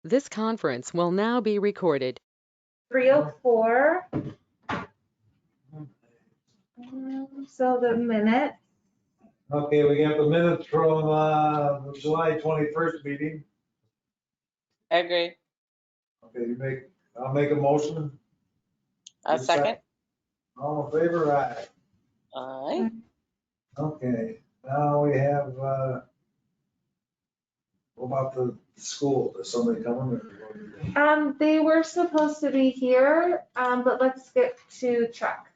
This conference will now be recorded. 3:04. So the minute, Okay, we got the minutes from the July 21st meeting. I agree. Okay, I'll make a motion. A second. All in favor, aye. Aye. Okay, now we have, what about the school? Is somebody coming? they were supposed to be here, but let's get to Chuck.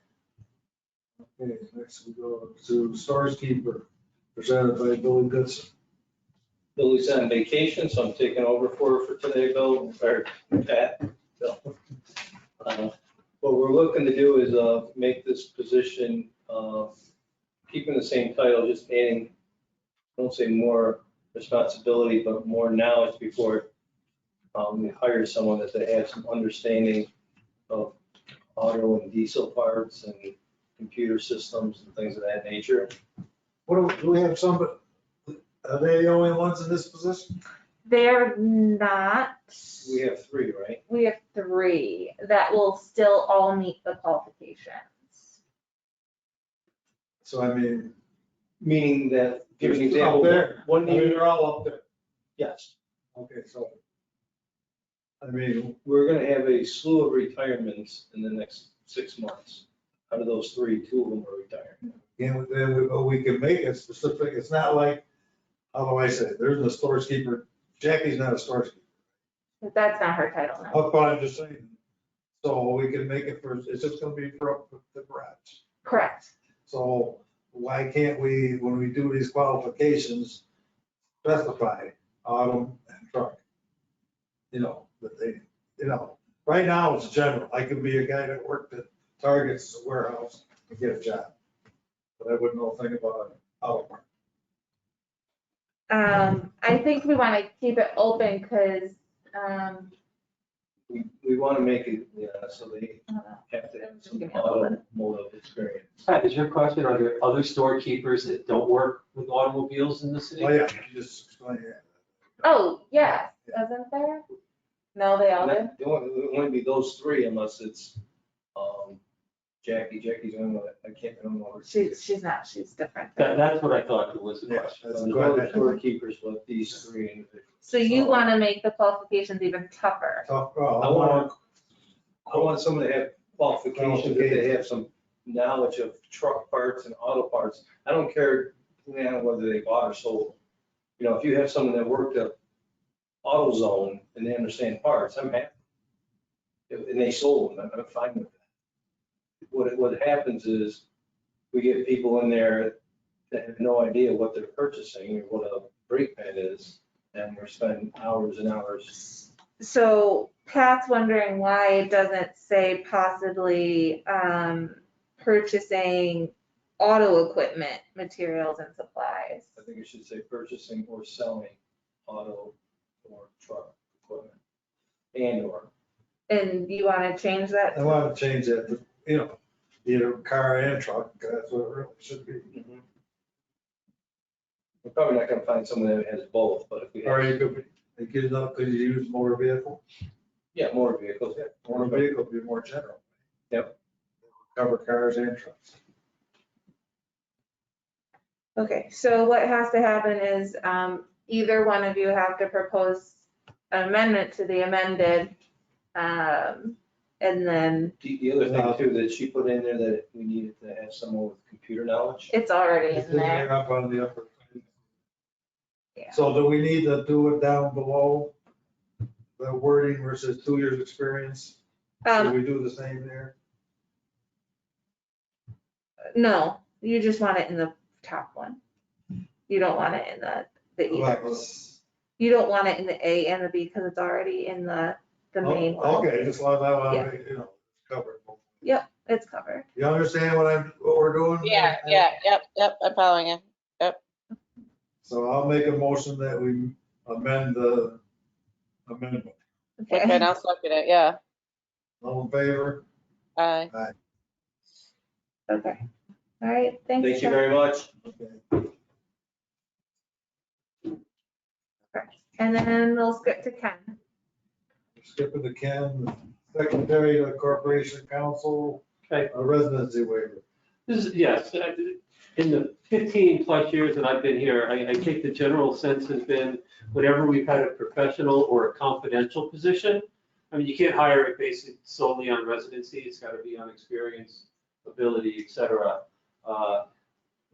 Okay, next we go to Stars Keeper, presented by Billy Goodson. Billy's on vacation, so I'm taking over for her for today, Bill, or Pat. Bill. What we're looking to do is make this position, keeping the same title, just adding, I won't say more responsibility, but more knowledge before we hire someone that they have some understanding of auto and diesel parts and computer systems and things of that nature. What do we have somebody, are they the only ones in this position? They're not. We have three, right? We have 3 that will still all meet the qualifications. So I mean. Meaning that, give an Up example. there, One I mean, year, they're all up there. yes. Okay, so. I mean, We're gonna have a slew of retirements in the next 6 months. Out of those 3, 2 of them are retiring. we can make it specific, it's not like, how do I say, it? There's a storage keeper, Jackie's not a storage keeper. But that's not her title now. That's what I'm just saying. So we can make it for, it's just gonna be for up the garage. Correct. So why can't we, when we do these qualifications, specify autumn and truck? You know, that they, right now it's general. I could be a guy that worked at Target's warehouse and get a job. But I wouldn't know a thing about an auto part. I think we want to keep it open because, We wanna make it, so they have to have some automotive experience. Pat, is your question, are there other storekeepers that don't work with automobiles in the city? Oh, yeah, you just explain it. oh, yeah, isn't there? No, they all do? It won't be those 3 unless it's Jackie. Jackie's on the, I can't remember. She's not, she's different. That's what I thought was the Yeah, question. that's The other storekeepers, but these 3 individuals. So you want to make the qualifications even tougher? Tough, well, I want someone to have qualifications, that they have some knowledge of truck parts and auto parts. I don't care, whether they bought or sold. If you have someone that worked at AutoZone and they understand parts, I'm happy. And they sold them, I'm fine with that. What happens is we get people in there that have no idea what they're purchasing or what a brake pad is, and we're spending hours and hours. So Pat's wondering why it doesn't say possibly purchasing auto equipment, materials and supplies. I think it should say purchasing or selling auto or truck equipment and/or. And you want to change that? I want to change that, to, either car and truck, that's what it really should be. We're probably not gonna find someone that has both, but if we Or have, could you use motor vehicle? yeah, motor vehicles, yeah. Motor vehicle would be more general. Yep. Cover cars and trucks. Okay, so what has to happen is either one of you have to propose an amendment to the amended. And then The other thing too, that she put in there that we needed to have someone with computer knowledge. it's already It's in there. Up on the upper. Yeah. So do we need to do it down below? The wording versus 2 years experience? Do we do the same there? No, you just want it in the top one. You don't want it in the either. You don't want it in the A and the B because it's already in the main one. Okay, just like that one, Yeah. covered. Yep, it's covered. You understand what we're doing? Yep, I'm following you. So I'll make a motion that we amend the amendment. Okay, Okay. now second it, yeah. All in favor? Aye. Okay. All right, thanks. Thank you Chuck. very much. Okay. And then we'll skip to Ken. skipping to Ken, secretary to corporation council, Okay. a residency waiver. This is, yes, in the 15 plus years that I've been here, I think the general sense has been whenever we've had a professional or a confidential position, I mean, you can't hire it based solely on residency, it's got to be on experience, ability, et cetera.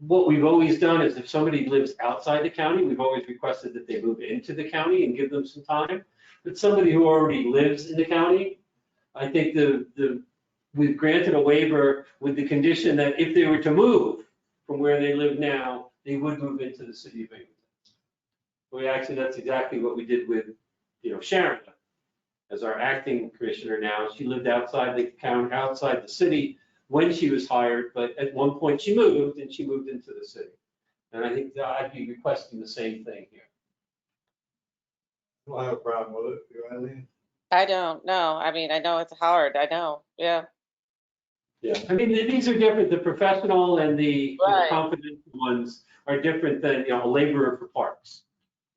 What we've always done is if somebody lives outside the county, we've always requested that they move into the county and give them some time. But somebody who already lives in the county, I think we've granted a waiver with the condition that if they were to move from where they live now, they would move into the city of Binghamton. Actually, that's exactly what we did with, Sharon as our acting commissioner now. She lived outside the county, outside the city when she was hired, but at one point she moved into the city. And I think that I'd be requesting the same thing here. I don't have a problem with it. You, Eileen? I don't know. I mean, I know it's hard. I know. Yeah. Yeah, I mean, these are different. The professional and the Right. confidential ones are different than, a laborer for parks.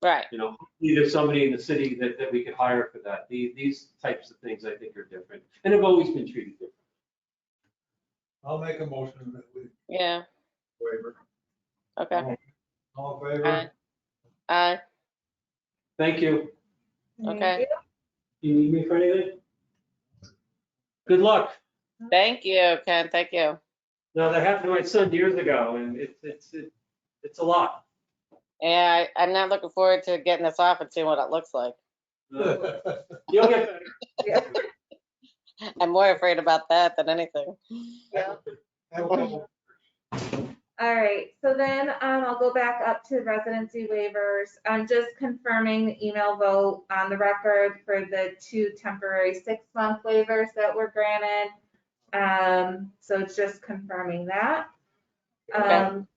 Right. Hopefully there's somebody in the city that we could hire for that. These types of things I think are different and have always been treated different. I'll make a motion that we Yeah. waiver. Okay. All in favor? Aye. Thank you. Okay. You need me for anything? Good luck. Thank you, Ken. Thank you. No, that happened to my son years ago and it's a lot. Yeah, I'm not looking forward to getting this off and seeing what it looks like. You'll get better. I'm more afraid about that than anything. Yeah. Have a couple. All right, so then I'll go back up to residency waivers. I'm just confirming the email vote on the record for the 2 temporary 6-month waivers that were granted. So it's just confirming that.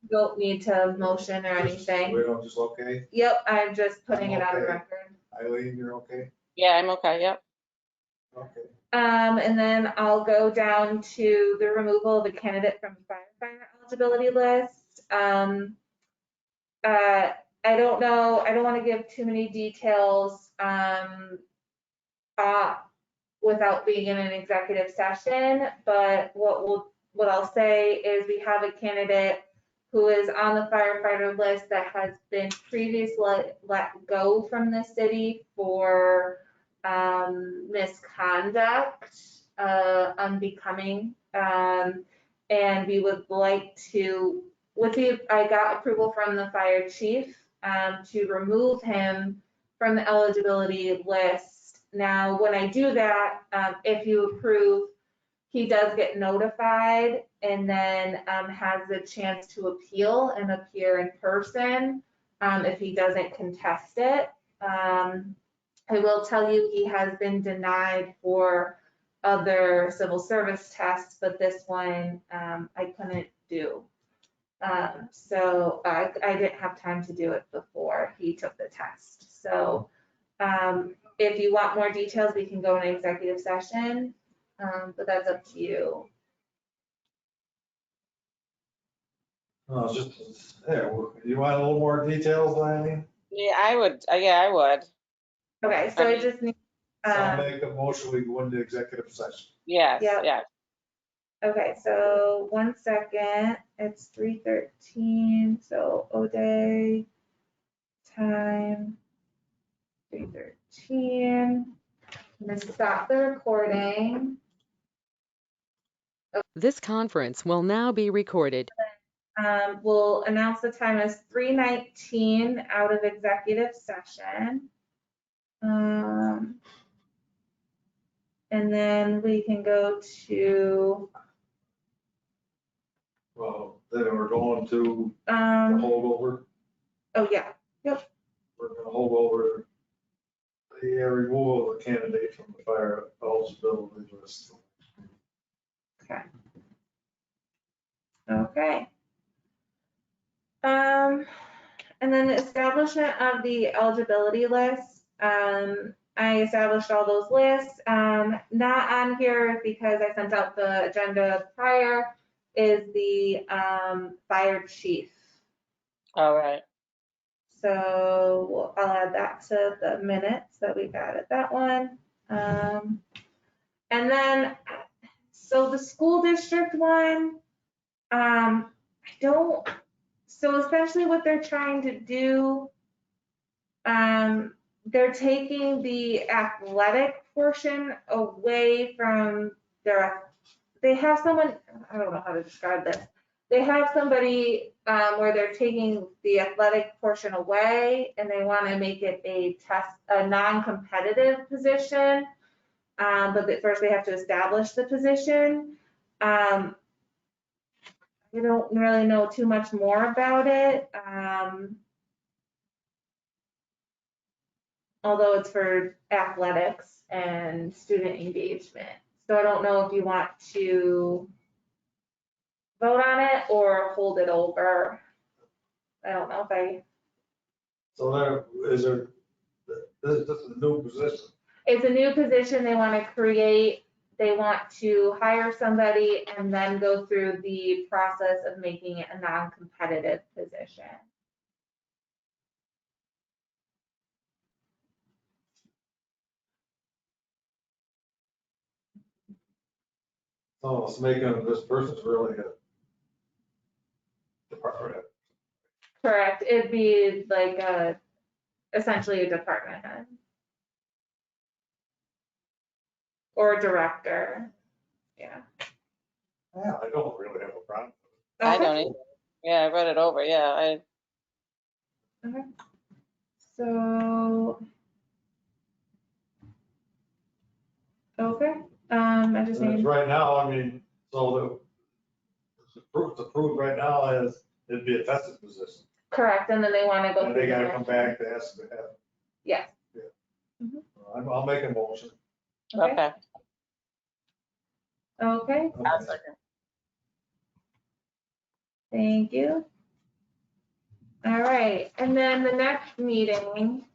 Don't need to motion or anything. We don't just okay? Yep, I'm just putting it on the Okay. record. Eileen, you're okay? Yeah, I'm okay. Yep. Okay. And then I'll go down to the removal of a candidate from the firefighter eligibility list. I don't know, I don't want to give too many details without being in an executive session, but what I'll say is we have a candidate who is on the firefighter list that has been previously let go from the city for misconduct, unbecoming, and we would like to, I got approval from the fire chief to remove him from the eligibility list. Now, when I do that, if you approve, he does get notified and then has the chance to appeal and appear in person if he doesn't contest it. I will tell you, he has been denied for other civil service tests, but this one I couldn't do. So I didn't have time to do it before he took the test. So if you want more details, we can go in an executive session, but that's up to you. No, it's just, yeah, you want a little more details, Eileen? Yeah, I would. Yeah, I would. Okay, so I just need, So I'll make a motion, we go into executive session. Yes. Yep. Yeah. okay, so 1 second, it's 3:13, so O'Day, time, 3:13. I'm gonna stop the recording. This conference will now be recorded. We'll announce the time as 3:19 out of executive session. And then we can go to, Well, then we're going to the holdover. oh yeah, We're gonna hold over the removal of the candidate from the fire eligibility list. okay. And then the establishment of the eligibility list. I established all those lists. Not on here because I sent out the agenda prior is the fire chief. All right. So I'll add that to the minutes that we've added that one. And then, so the school district one, I don't, so essentially what they're trying to do, they're taking the athletic portion away from they have someone, I don't know how to describe this. They have somebody where they're taking the athletic portion away and they want to make it a non-competitive position. But first they have to establish the position. I don't really know too much more about it. Although it's for athletics and student engagement. So I don't know if you want to vote on it or hold it over. I don't know if So there, this is a new position. it's a new position they want to create. They want to hire somebody and then go through the process of making it a non-competitive position. So it's making this person's really a department head. Correct. It'd be like essentially a department head. Or director. Yeah. Yeah, I don't really have a problem. I Okay. don't either. Yeah, I read it over, yeah. Okay. So. Okay, I just And it's need, right now, I mean, so it's approved right now as it'd be a tested position. correct, and then they want to go. And through they gotta the come motion. back to ask to have. Yes. I'll make a motion. Okay. Okay, I'll second. thank you. All right, and then the next meeting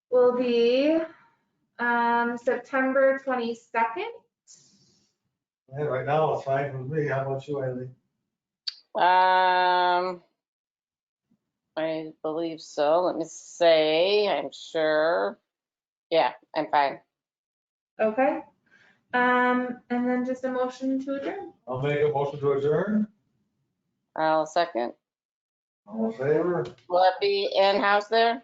will be September 22nd. Yeah, right now, it's fine with me. How about you, Eileen? I believe so. Let me say, I'm sure. Yeah, I'm fine. Okay, and then just a motion to adjourn. I'll make a motion to adjourn. I'll second. All in favor? Will it be in-house there?